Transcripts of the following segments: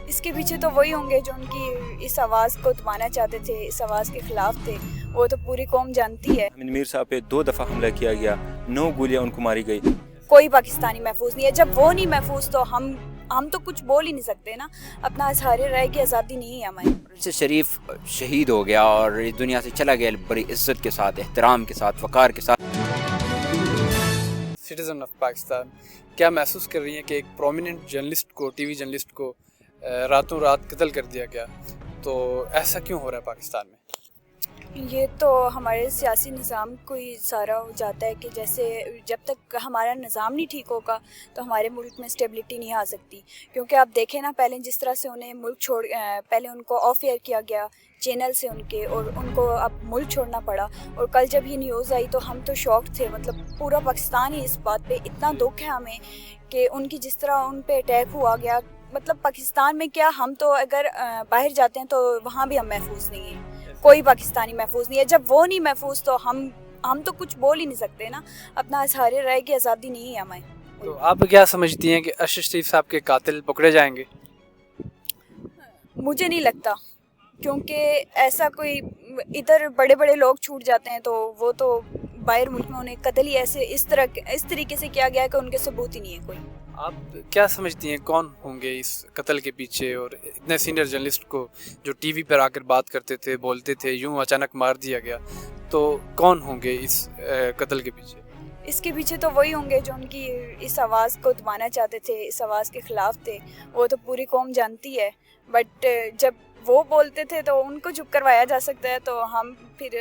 اس کے پیچھے تو وہی ہوں گے جو ان کی اس آواز کو دبانا چاہتے تھے, اس آواز کے خلاف تھے. وہ تو پوری قوم جانتی ہے. حامد میر صاحب پہ 2 دفعہ حملہ کیا گیا, 9 گولیاں ان کو ماری گئی. کوئی پاکستانی محفوظ نہیں ہے. جب وہ نہیں محفوظ تو ہم تو کچھ بول ہی نہیں سکتے نا. اپنا اظہار رائے کی آزادی نہیں ہے ہماری. سے شریف شہید ہو گیا اور اس دنیا سے چلا گیا بڑی عزت کے ساتھ, احترام کے ساتھ, وقار کے ساتھ. سٹیزن آف پاکستان کیا محسوس کر رہی ہیں کہ ایک پرومیننٹ جرنلسٹ کو, ٹی وی جرنلسٹ کو راتوں رات قتل کر دیا گیا, تو ایسا کیوں ہو رہا ہے پاکستان میں؟ یہ تو ہمارے سیاسی نظام کو ہی سارا ہو جاتا ہے کہ جیسے جب تک ہمارا نظام نہیں ٹھیک ہوگا تو ہمارے ملک میں اسٹیبلٹی نہیں آ سکتی. کیونکہ آپ دیکھیں نا, پہلے جس طرح سے انہیں ملک پہلے ان کو آف ایئر کیا گیا چینل سے ان کے, اور ان کو اب ملک چھوڑنا پڑا. اور کل جب یہ نیوز آئی تو ہم تو شاک تھے. مطلب پورا پاکستان ہی اس بات پہ اتنا دکھ ہے ہمیں کہ ان کی جس طرح ان پہ اٹیک ہوا گیا. مطلب پاکستان میں کیا, ہم تو اگر باہر جاتے ہیں تو وہاں بھی ہم محفوظ نہیں ہیں. کوئی پاکستانی محفوظ نہیں ہے. جب وہ نہیں محفوظ تو ہم تو کچھ بول ہی نہیں سکتے نا. اپنا اظہار رائے کی آزادی نہیں ہے ہمیں. تو آپ کیا سمجھتی ہیں کہ ارشد شریف صاحب کے قاتل پکڑے جائیں گے؟ مجھے نہیں لگتا, کیونکہ ایسا کوئی ادھر بڑے بڑے لوگ چھوٹ جاتے ہیں تو وہ تو باہر ملک میں انہیں قتل ہی ایسے اس طریقے سے کیا گیا ہے کہ ان کے ثبوت ہی نہیں ہے کوئی. آپ کیا سمجھتی ہیں کون ہوں گے اس قتل کے پیچھے؟ اور اتنے سینئر جرنلسٹ کو جو ٹی وی پر آ کر بات کرتے تھے, بولتے تھے, یوں اچانک مار دیا گیا, تو کون ہوں گے اس قتل کے پیچھے؟ اس کے پیچھے تو وہی ہوں گے جو ان کی اس آواز کو دبانا چاہتے تھے, اس آواز کے خلاف تھے. وہ تو پوری قوم جانتی ہے. بٹ جب وہ بولتے تھے تو ان کو چپ کروایا جا سکتا ہے, تو ہم پھر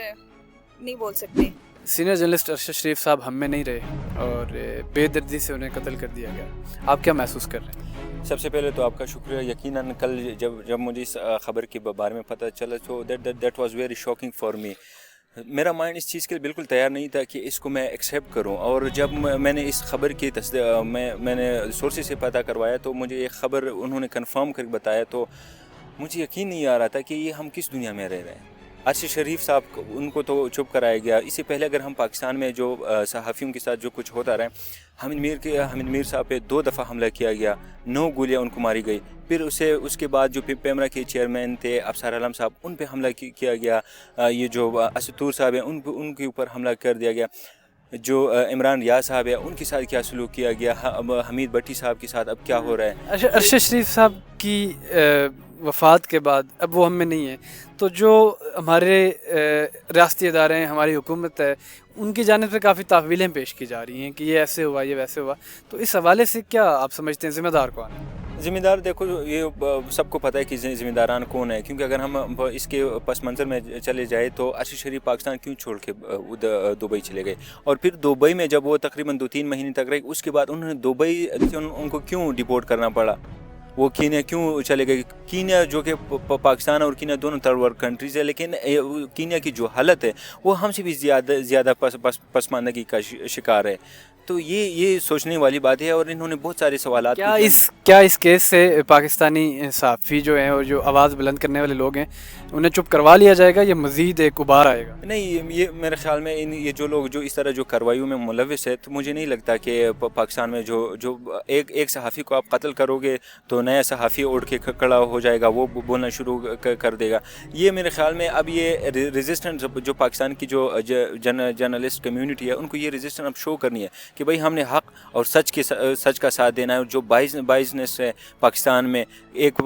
نہیں بول سکتے. سینئر جرنلسٹ ارشد شریف صاحب ہم میں نہیں رہے اور بے دردی سے انہیں قتل کر دیا گیا. آپ کیا محسوس کر رہے ہیں؟ سب سے پہلے تو آپ کا شکریہ. یقیناً کل جب مجھے اس خبر کے بارے میں پتہ چلا تو that was very shocking for me. میرا مائنڈ اس چیز کے بالکل تیار نہیں تھا کہ اس کو میں ایکسیپٹ کروں. اور جب میں نے اس خبر کی میں نے سورسز سے پتہ کروایا تو مجھے یہ خبر انہوں نے کنفرم کر بتایا, تو مجھے یقین نہیں آ رہا تھا کہ یہ ہم کس دنیا میں رہ رہے ہیں. ارشد شریف صاحب ان کو تو چپ کرایا گیا. اس سے پہلے اگر ہم پاکستان میں جو صحافیوں کے ساتھ جو کچھ ہوتا رہا, حامد میر صاحب پہ 2 دفعہ حملہ کیا گیا, 9 گولیاں ان کو ماری گئی. پھر اس کے بعد جو پیمرا کے چیئرمین تھے ابصار عالم صاحب, ان پہ حملہ کیا گیا. یہ جو اسطور صاحب ہیں ان کے اوپر حملہ کر دیا گیا. جو عمران ریاض صاحب ہیں ان کے ساتھ کیا سلوک کیا گیا. حمید بٹی صاحب کے ساتھ اب کیا ہو رہا ہے. ارشد شریف صاحب کی وفات کے بعد اب وہ ہم میں نہیں ہے, تو جو ہمارے ریاستی ادارے ہیں, ہماری حکومت ہے, ان کی جانب سے کافی تحویلیں پیش کی جا رہی ہیں کہ یہ ایسے ہوا, یہ ویسے ہوا. تو اس حوالے سے کیا آپ سمجھتے ہیں ذمہ دار کون ہے؟ ذمہ دار دیکھو, یہ سب کو پتہ ہے کہ ذمہ داران کون ہے. کیونکہ اگر ہم اس کے پس منظر میں چلے جائے تو ارشد شریف پاکستان کیوں چھوڑ کے دبئی چلے گئے, اور پھر دبئی میں جب وہ تقریباً 2-3 مہینے تک رہے, اس کے بعد انہوں نے دبئی سے ان کو کیوں ڈیپورٹ کرنا پڑا. وہ کینیا کیوں چلے گئے. کینیا جو کہ پاکستان اور کینیا دونوں تھرڈ ورلڈ کنٹریز ہے, لیکن کینیا کی جو حالت ہے وہ ہم سے بھی زیادہ پسماندگی کا شکار ہے. تو یہ سوچنے والی بات ہے, اور انہوں نے بہت سارے سوالات. کیا اس کیس سے پاکستانی صحافی جو ہیں اور جو آواز بلند کرنے والے لوگ ہیں انہیں چپ کروا لیا جائے گا یا مزید ایک ابھار آئے گا؟ نہیں, یہ میرے خیال میں یہ جو لوگ جو اس طرح جو کارروائیوں میں ملوث ہے, تو مجھے نہیں لگتا کہ پاکستان میں جو ایک صحافی کو آپ قتل کرو گے تو نیا صحافی اٹھ کے کھڑا ہو جائے گا, وہ بولنا شروع کر دے گا. یہ میرے خیال میں اب یہ ریزسٹنس جو پاکستان کی جو جرنلسٹ کمیونٹی ہے ان کو یہ ریزسٹنس اب شو کرنی ہے کہ بھائی ہم نے حق اور سچ کا ساتھ دینا ہے. جو بائزنس ہے پاکستان میں, ایک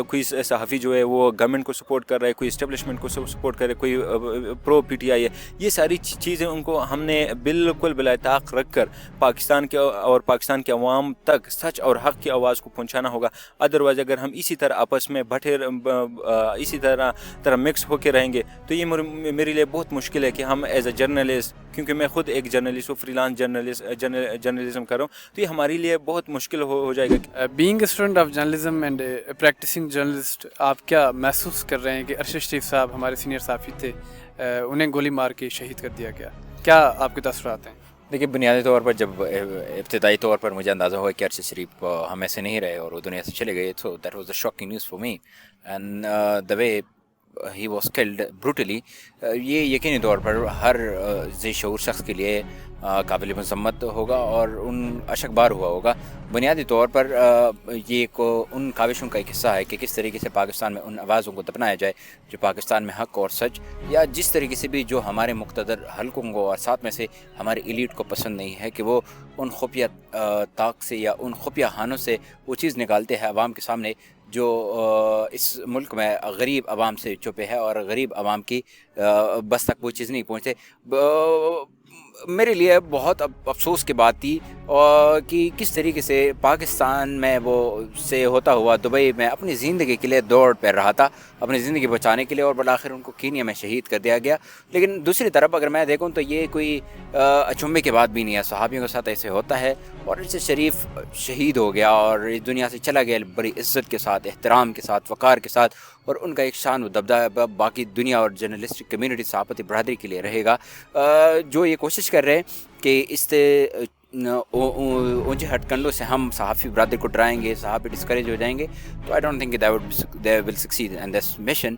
کوئی صحافی جو ہے وہ گورنمنٹ کو سپورٹ کر رہا ہے, کوئی اسٹیبلشمنٹ کو سپورٹ کر رہا ہے, کوئی پرو پی ٹی آئی ہے. یہ ساری چیزیں ان کو ہم نے بالکل بلا طاق رکھ کر پاکستان کے اور پاکستان کے عوام تک سچ اور حق کی آواز کو پہنچانا ہوگا. ادروائز اگر ہم اسی طرح آپس میں اسی طرح مکس ہو کے رہیں گے تو یہ میرے لیے بہت مشکل ہے کہ ہم ایز اے جرنلسٹ, کیونکہ میں خود ایک جرنلسٹ ہوں, فری لانس جرنلزم کر رہا ہوں, تو یہ ہمارے لیے بہت مشکل ہو جائے گا. Being a student of journalism and practicing journalist, آپ کیا محسوس کر رہے ہیں کہ ارشد شریف صاحب ہمارے سینئر صحافی تھے, انہیں گولی مار کے شہید کر دیا گیا, کیا آپ کے تاثرات ہیں؟ دیکھیے, بنیادی طور پر جب ابتدائی طور پر مجھے اندازہ ہوا کہ ارشد شریف ہم ایسے نہیں رہے اور وہ دنیا سے چلے گئے, تو that was a shocking news for me and the way he was killed بروٹلی. یہ یقینی طور پر ہر ذی شعور شخص کے لیے قابل مذمت ہوگا اور ان اشکبار ہوا ہوگا. بنیادی طور پر یہ ان کاوشوں کا ایک حصہ ہے کہ کس طریقے سے پاکستان میں ان آوازوں کو دفنایا جائے جو پاکستان میں حق اور سچ یا جس طریقے سے بھی جو ہمارے مقتدر حلقوں کو اور ساتھ میں سے ہماری ایلیٹ کو پسند نہیں ہے کہ وہ ان خفیہ طاق سے یا ان خفیہ خانوں سے وہ چیز نکالتے ہیں عوام کے سامنے جو اس ملک میں غریب عوام سے چھپے ہے اور غریب عوام کی بس تک وہ چیز نہیں پہنچتے. میرے لیے بہت افسوس کی بات تھی کہ کس طریقے سے پاکستان میں وہ سے ہوتا ہوا دبئی میں اپنی زندگی کے لیے دوڑ پہ رہا تھا اپنی زندگی بچانے کے لیے اور بالآخر ان کو کینیا میں شہید کر دیا گیا. لیکن دوسری طرف اگر میں دیکھوں تو یہ کوئی اچنبھے کی بات بھی نہیں ہے. صحابیوں کے ساتھ ایسے ہوتا ہے اور ارشد شریف شہید ہو گیا اور اس دنیا سے چلا گیا بڑی عزت کے ساتھ, احترام کے ساتھ, وقار کے ساتھ, اور ان کا ایک شان و دبدبہ باقی دنیا اور جرنلسٹک کمیونٹی صحافتی برادری کے لیے رہے گا. جو یہ کوشش کر رہے ہیں کہ اس اونچے ہٹ کنڈوں سے ہم صحافی برادری کو ڈرائیں گے, صحافی ڈسکریج ہو جائیں گے, تو I don't think they will succeed in this mission.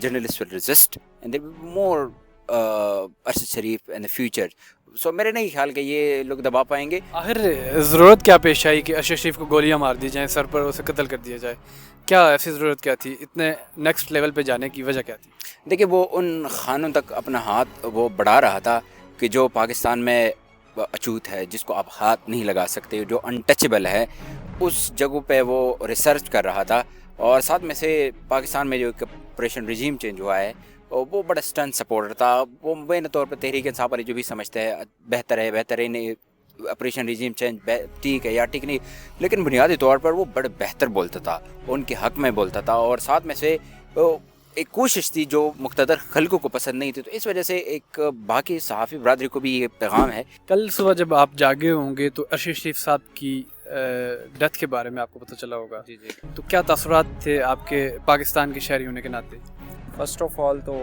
Journalists will resist and there will be more Arshad Sharif in the future. سو میرے نہیں خیال کہ یہ لوگ دبا پائیں گے. آخر ضرورت کیا پیش آئی کہ ارشد شریف کو گولیاں مار دی جائیں, سر پر اسے قتل کر دیا جائے؟ کیا ایسی ضرورت کیا تھی؟ اتنے نیکسٹ لیول پہ جانے کی وجہ کیا تھی؟ دیکھیں وہ ان خانوں تک اپنا ہاتھ وہ بڑھا رہا تھا کہ جو پاکستان میں اچوت ہے, جس کو آپ ہاتھ نہیں لگا سکتے, جو انٹچبل ہے, اس جگہوں پہ وہ ریسرچ کر رہا تھا. اور ساتھ میں سے پاکستان میں جو آپریشن رجیم چینج ہوا ہے وہ بڑا اسٹرن سپورٹر تھا. وہ بین طور پر تحریک انصاف والی جو بھی سمجھتے ہیں بہتر ہے نہیں آپریشن رجیم چینج ٹھیک ہے یا ٹھیک نہیں, لیکن بنیادی طور پر وہ بڑے بہتر بولتا تھا, ان کے حق میں بولتا تھا. اور ساتھ میں سے ایک کوشش تھی جو مقتدر خلقوں کو پسند نہیں تھی, تو اس وجہ سے ایک باقی صحافی برادری کو بھی یہ پیغام ہے. کل صبح جب آپ جاگے ہوں گے تو ارشد شریف صاحب کی ڈیتھ کے بارے میں آپ کو پتہ چلا ہوگا, جی جی. تو کیا تاثرات تھے آپ کے پاکستان کے شہری ہونے کے ناطے؟ فرسٹ آف آل تو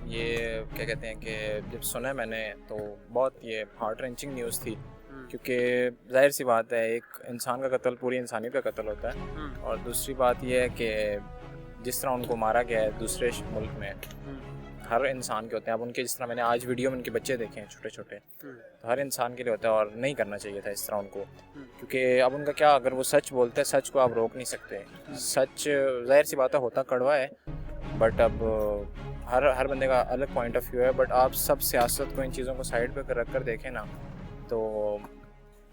یہ کیا کہتے ہیں کہ جب سنا میں نے تو بہت یہ ہارٹ رینچنگ نیوز تھی, کیونکہ ظاہر سی بات ہے ایک انسان کا قتل پوری انسانیت کا قتل ہوتا ہے. اور دوسری بات یہ ہے کہ جس طرح ان کو مارا گیا ہے دوسرے ملک میں, ہر انسان کے ہوتے ہیں. اب ان کے جس طرح میں نے آج ویڈیو میں ان کے بچے دیکھے ہیں چھوٹے چھوٹے, تو ہر انسان کے لیے ہوتا ہے اور نہیں کرنا چاہیے تھا اس طرح ان کو, کیونکہ اب ان کا کیا, اگر وہ سچ بولتے ہیں سچ کو آپ روک نہیں سکتے. سچ ظاہر سی بات ہے ہوتا کڑوا ہے, بٹ اب ہر بندے کا الگ پوائنٹ آف ویو ہے. بٹ آپ سب سیاست کو ان چیزوں کو سائڈ پہ رکھ کر دیکھیں نا, تو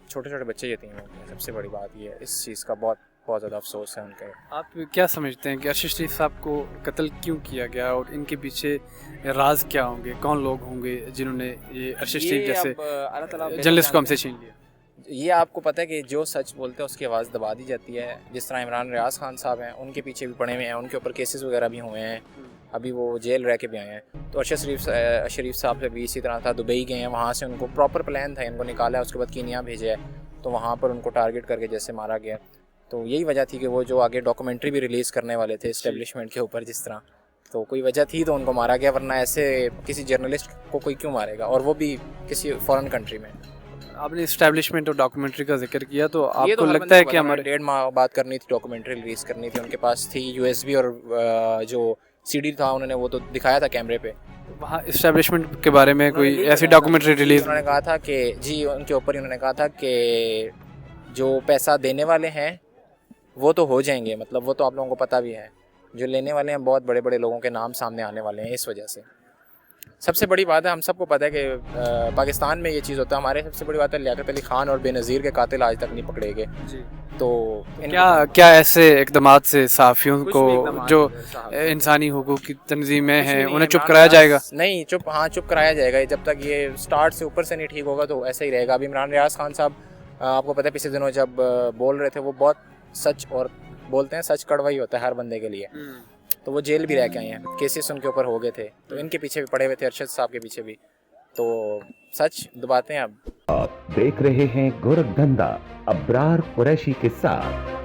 چھوٹے چھوٹے بچے یتیم ہوتے ہیں. سب سے بڑی بات یہ ہے, اس چیز کا بہت زیادہ افسوس ہے ان کا. آپ کیا سمجھتے ہیں کہ ارشد شریف صاحب کو قتل کیوں کیا گیا اور ان کے پیچھے راز کیا ہوں گے؟ کون لوگ ہوں گے جنہوں نے یہ ارشد شریف جیسے جرنلسٹ کو ہم سے چھین لیا؟ یہ آپ کو پتہ ہے کہ جو سچ بولتے ہیں اس کی آواز دبا دی جاتی ہے. جس طرح عمران ریاض خان صاحب ہیں, ان کے پیچھے بھی پڑے ہوئے ہیں, ان کے اوپر کیسز وغیرہ بھی ہوئے ہیں, ابھی وہ جیل رہ کے بھی آئے ہیں. تو ارشد شریف صاحب سے بھی اسی طرح تھا, دبئی گئے ہیں, وہاں سے ان کو پراپر پلان تھا, ان کو نکالا ہے, اس کے بعد کینیا بھیجا ہے, تو وہاں پر ان کو ٹارگٹ کر کے جیسے مارا گیا. تو یہی وجہ تھی کہ وہ جو آگے ڈاکومنٹری بھی ریلیز کرنے والے تھے اسٹیبلشمنٹ کے اوپر جس طرح, تو کوئی وجہ تھی تو ان کو مارا گیا, ورنہ ایسے کسی جرنلسٹ کو کوئی کیوں مارے گا, اور وہ بھی کسی فارن کنٹری میں. آپ نے اسٹیبلشمنٹ اور ڈاکومنٹری کا ذکر کیا, تو آپ کو لگتا ہے کہ ہمارے 1.5 ماہ بات کرنی تھی, ڈاکومنٹری ریلیز کرنی تھی, ان کے پاس تھی USB اور جو CD تھا انہوں نے وہ تو دکھایا تھا کیمرے پہ. وہاں اسٹیبلشمنٹ کے بارے میں کوئی ایسی ڈاکومنٹری ریلیز انہوں نے کہا تھا کہ جی ان کے اوپر انہوں نے کہا تھا کہ جو پیسہ دینے والے ہیں وہ تو ہو جائیں گے, مطلب وہ تو آپ لوگوں کو پتہ بھی ہے, جو لینے والے ہیں بہت بڑے بڑے لوگوں کے نام سامنے آنے والے ہیں. اس وجہ سے سب سے بڑی بات ہے, ہم سب کو پتہ ہے کہ پاکستان میں یہ چیز ہوتا ہے. ہمارے سب سے بڑی بات ہے لیاقت علی خان اور بے نظیر کے قاتل آج تک نہیں پکڑے گئے. تو کیا ایسے اقدامات سے صحافیوں کو جو انسانی حقوق کی تنظیمیں ہیں انہیں چپ کرایا جائے گا؟ نہیں, چپ کرایا جائے گا. جب تک یہ سٹارٹ سے اوپر سے نہیں ٹھیک ہوگا تو ایسا ہی رہے گا. ابھی عمران ریاض خان صاحب آپ کو پتہ ہے پچھلے دنوں جب بول رہے تھے, وہ بہت سچ, اور بولتے ہیں سچ کڑوا ہی ہوتا ہے ہر بندے کے لیے, تو وہ جیل بھی رہ کے آئے ہیں, کیسز ان کے اوپر ہو گئے تھے, تو ان کے پیچھے بھی پڑے ہوئے تھے, ارشد صاحب کے پیچھے بھی, تو سچ دباتے ہیں. اب آپ دیکھ رہے ہیں گورکھ دھندا ابرار قریشی کے ساتھ.